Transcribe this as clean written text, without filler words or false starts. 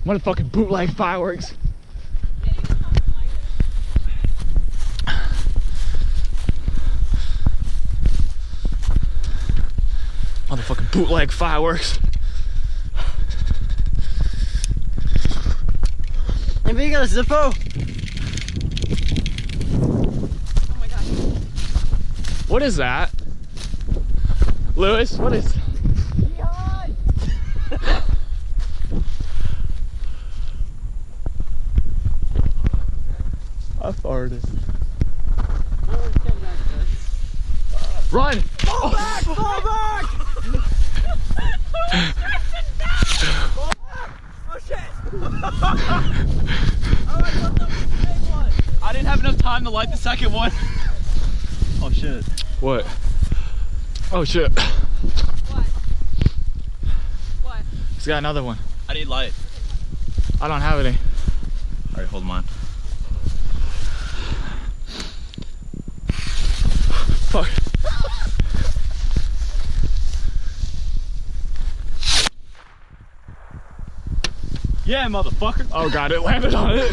Motherfucking bootleg fireworks. Motherfucking bootleg fireworks. Anybody got a Zippo? Oh my god. What is that? Lewis, what is? I farted. Run! Fall back! Fall back! Oh shit! I didn't have enough time to light the second one. Oh shit. What? Oh shit. What? What? He's got another one. I need light. I don't have any. Alright, hold mine. Fuck. Yeah, motherfucker. Oh god, it landed on it.